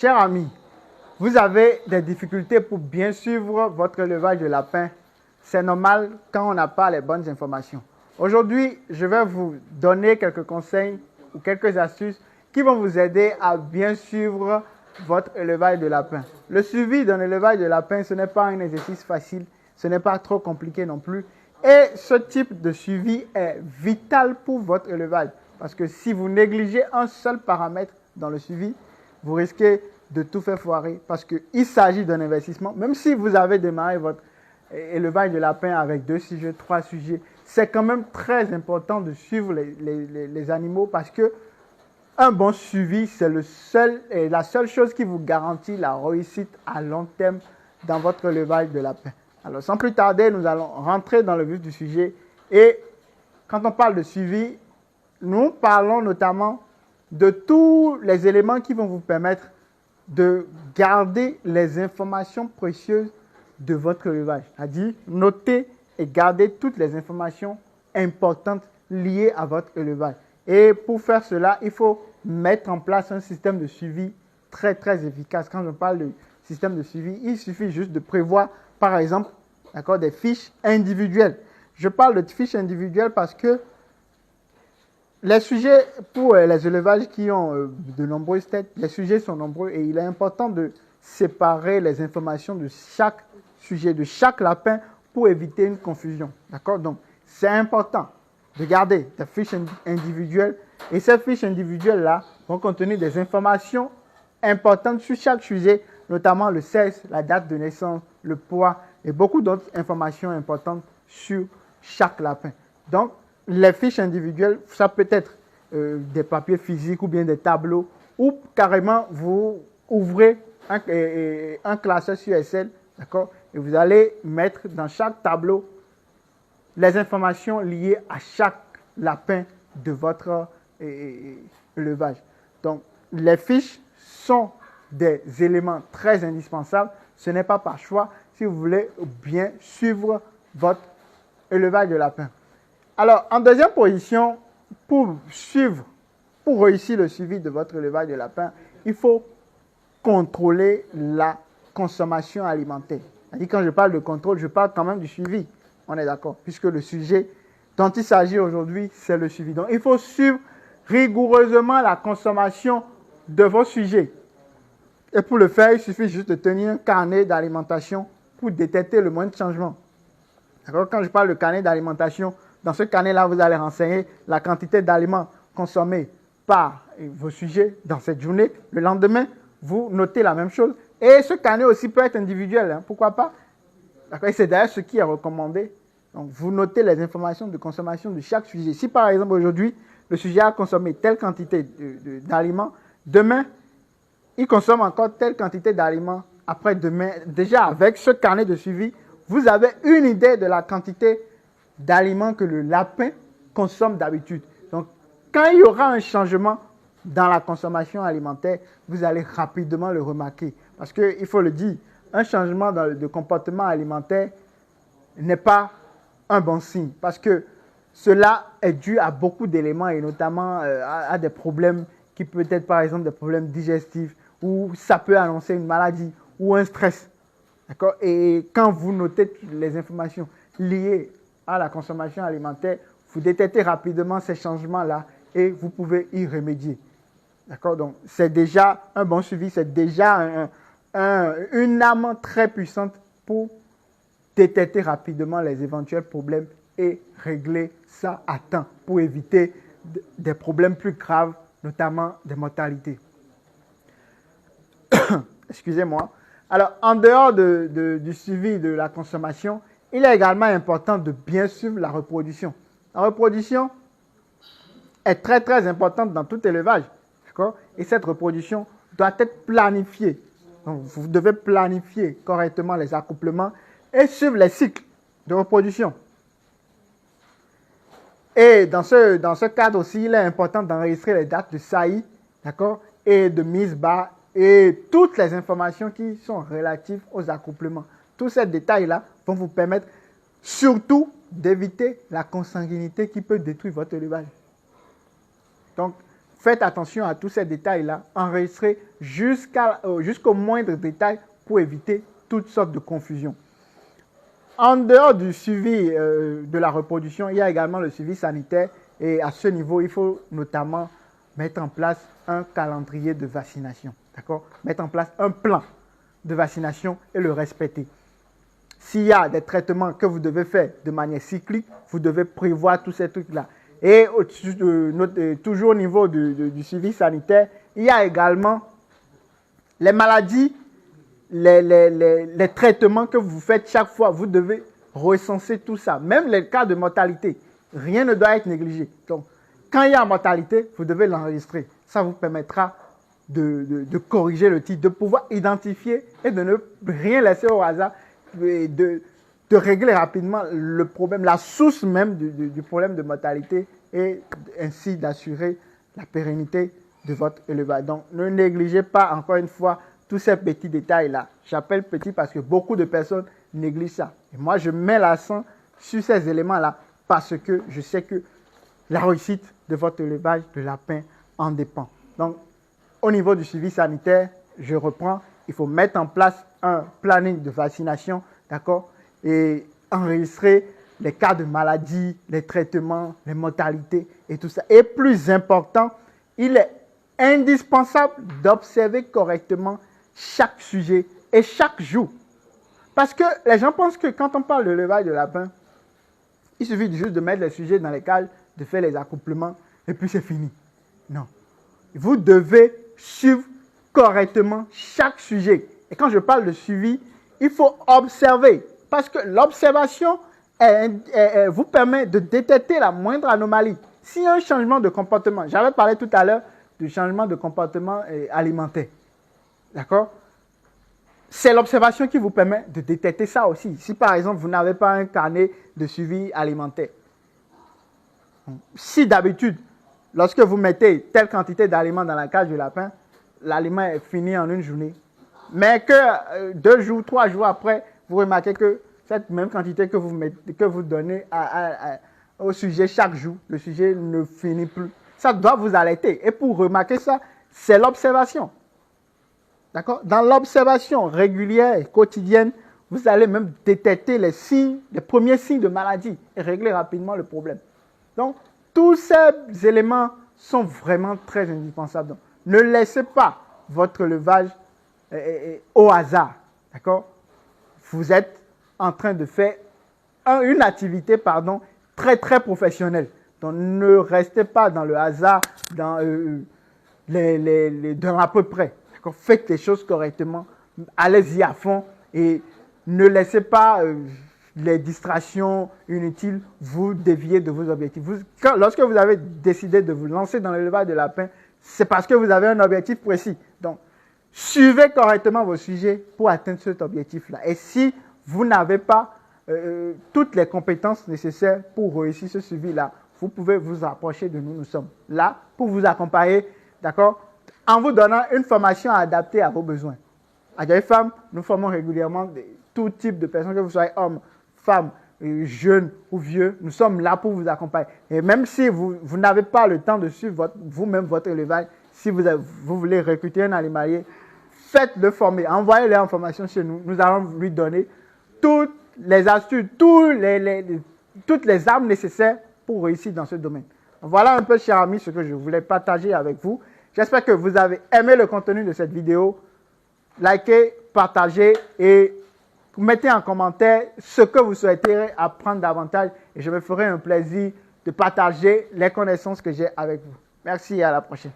Chers amis, vous avez des difficultés pour bien suivre votre élevage de lapins. C'est normal quand on n'a pas les bonnes informations. Aujourd'hui, je vais vous donner quelques conseils ou quelques astuces qui vont vous aider à bien suivre votre élevage de lapins. Le suivi d'un élevage de lapins, ce n'est pas un exercice facile, ce n'est pas trop compliqué non plus. Et ce type de suivi est vital pour votre élevage. Parce que si vous négligez un seul paramètre dans le suivi, vous risquez de tout faire foirer. Parce qu'il s'agit d'un investissement. Même si vous avez démarré votre élevage de lapins avec 2 sujets, 3 sujets, c'est quand même très important de suivre les animaux parce que un bon suivi, c'est la seule chose qui vous garantit la réussite à long terme dans votre élevage de lapins. Alors, sans plus tarder, nous allons rentrer dans le vif du sujet. Et quand on parle de suivi, nous parlons notamment de tous les éléments qui vont vous permettre de garder les informations précieuses de votre élevage. C'est-à-dire, noter et garder toutes les informations importantes liées à votre élevage. Et pour faire cela, il faut mettre en place un système de suivi très, très efficace. Quand je parle de système de suivi, il suffit juste de prévoir, par exemple, des fiches individuelles. Je parle de fiches individuelles parce que les sujets pour les élevages qui ont de nombreuses têtes, les sujets sont nombreux et il est important de séparer les informations de chaque sujet, de chaque lapin pour éviter une confusion. D'accord? Donc, c'est important de garder des fiches individuelles et ces fiches individuelles-là vont contenir des informations importantes sur chaque sujet, notamment le sexe, la date de naissance, le poids et beaucoup d'autres informations importantes sur chaque lapin. Donc, les fiches individuelles, ça peut être des papiers physiques ou bien des tableaux ou carrément vous ouvrez un classeur sur Excel, d'accord? Et vous allez mettre dans chaque tableau les informations liées à chaque lapin de votre élevage. Donc, les fiches sont des éléments très indispensables. Ce n'est pas par choix si vous voulez bien suivre votre élevage de lapins. Alors, en deuxième position, pour réussir le suivi de votre élevage de lapins, il faut contrôler la consommation alimentaire. C'est-à-dire, quand je parle de contrôle, je parle quand même du suivi. On est d'accord, puisque le sujet dont il s'agit aujourd'hui, c'est le suivi. Donc, il faut suivre rigoureusement la consommation de vos sujets. Et pour le faire, il suffit juste de tenir un carnet d'alimentation pour détecter le moindre changement. D'accord? Quand je parle de carnet d'alimentation, dans ce carnet-là, vous allez renseigner la quantité d'aliments consommés par vos sujets dans cette journée. Le lendemain, vous notez la même chose. Et ce carnet aussi peut être individuel, hein, pourquoi pas? D'accord? Et c'est d'ailleurs ce qui est recommandé. Donc, vous notez les informations de consommation de chaque sujet. Si par exemple aujourd'hui, le sujet a consommé telle quantité d'aliments, demain, il consomme encore telle quantité d'aliments. Après demain, déjà avec ce carnet de suivi, vous avez une idée de la quantité d'aliments que le lapin consomme d'habitude. Donc, quand il y aura un changement dans la consommation alimentaire, vous allez rapidement le remarquer. Parce qu'il faut le dire, un changement de comportement alimentaire n'est pas un bon signe. Parce que cela est dû à beaucoup d'éléments et notamment à des problèmes qui peuvent être par exemple des problèmes digestifs ou ça peut annoncer une maladie ou un stress. D'accord? Et quand vous notez les informations liées à la consommation alimentaire, vous détectez rapidement ces changements-là et vous pouvez y remédier. D'accord? Donc, c'est déjà un bon suivi, c'est déjà une arme très puissante pour détecter rapidement les éventuels problèmes et régler ça à temps pour éviter des problèmes plus graves, notamment des mortalités. Excusez-moi. Alors, en dehors du suivi de la consommation, il est également important de bien suivre la reproduction. La reproduction est très, très importante dans tout élevage. D'accord? Et cette reproduction doit être planifiée. Donc, vous devez planifier correctement les accouplements et suivre les cycles de reproduction. Et dans ce cadre aussi, il est important d'enregistrer les dates de saillie, d'accord, et de mise bas et toutes les informations qui sont relatives aux accouplements. Tous ces détails-là vont vous permettre surtout d'éviter la consanguinité qui peut détruire votre élevage. Donc, faites attention à tous ces détails-là, enregistrez jusqu'au moindre détail pour éviter toutes sortes de confusions. En dehors du suivi de la reproduction, il y a également le suivi sanitaire et à ce niveau, il faut notamment mettre en place un calendrier de vaccination, d'accord? Mettre en place un plan de vaccination et le respecter. S'il y a des traitements que vous devez faire de manière cyclique, vous devez prévoir tous ces trucs-là. Et toujours au niveau du suivi sanitaire, il y a également les maladies, les traitements que vous faites chaque fois. Vous devez recenser tout ça. Même les cas de mortalité, rien ne doit être négligé. Donc, quand il y a mortalité, vous devez l'enregistrer. Ça vous permettra de corriger le titre, de pouvoir identifier et de ne rien laisser au hasard, et de régler rapidement le problème, la source même du problème de mortalité et ainsi d'assurer la pérennité de votre élevage. Donc, ne négligez pas, encore une fois, tous ces petits détails-là. J'appelle petit parce que beaucoup de personnes négligent ça. Et moi, je mets l'accent sur ces éléments-là parce que je sais que la réussite de votre élevage de lapins en dépend. Donc, au niveau du suivi sanitaire, je reprends, il faut mettre en place un planning de vaccination, d'accord, et enregistrer les cas de maladie, les traitements, les mortalités et tout ça. Et plus important, il est indispensable d'observer correctement chaque sujet et chaque jour. Parce que les gens pensent que quand on parle de l'élevage de lapins, il suffit juste de mettre les sujets dans les cages, de faire les accouplements et puis c'est fini. Non. Vous devez suivre correctement chaque sujet. Et quand je parle de suivi, il faut observer. Parce que l'observation vous permet de détecter la moindre anomalie. S'il y a un changement de comportement, j'avais parlé tout à l'heure du changement de comportement alimentaire. D'accord? C'est l'observation qui vous permet de détecter ça aussi. Si par exemple, vous n'avez pas un carnet de suivi alimentaire, si d'habitude, lorsque vous mettez telle quantité d'aliments dans la cage du lapin, l'aliment est fini en une journée, mais que 2 jours, 3 jours après, vous remarquez que cette même quantité que vous donnez au sujet chaque jour, le sujet ne finit plus. Ça doit vous alerter. Et pour remarquer ça, c'est l'observation. D'accord? Dans l'observation régulière et quotidienne, vous allez même détecter les premiers signes de maladie et régler rapidement le problème. Donc, tous ces éléments sont vraiment très indispensables. Donc, ne laissez pas votre élevage au hasard. D'accord? Vous êtes en train de faire une activité, très, très professionnelle. Donc, ne restez pas dans le hasard, dans à peu près. Faites les choses correctement, allez-y à fond et ne laissez pas les distractions inutiles vous dévier de vos objectifs. Lorsque vous avez décidé de vous lancer dans l'élevage de lapins, c'est parce que vous avez un objectif précis. Donc, suivez correctement vos sujets pour atteindre cet objectif-là. Et si vous n'avez pas toutes les compétences nécessaires pour réussir ce suivi-là, vous pouvez vous rapprocher de nous. Nous sommes là pour vous accompagner, d'accord, en vous donnant une formation adaptée à vos besoins. À Diaye Farm, nous formons régulièrement tout type de personnes, que vous soyez hommes, femmes, jeunes ou vieux. Nous sommes là pour vous accompagner. Et même si vous n'avez pas le temps de suivre vous-même votre élevage, si vous voulez recruter un animalier, faites-le former. Envoyez-le en formation chez nous. Nous allons lui donner toutes les astuces, toutes les armes nécessaires pour réussir dans ce domaine. Voilà un peu, chers amis, ce que je voulais partager avec vous. J'espère que vous avez aimé le contenu de cette vidéo. Likez, partagez et mettez en commentaire ce que vous souhaiterez apprendre davantage. Et je me ferai un plaisir de partager les connaissances que j'ai avec vous. Merci et à la prochaine.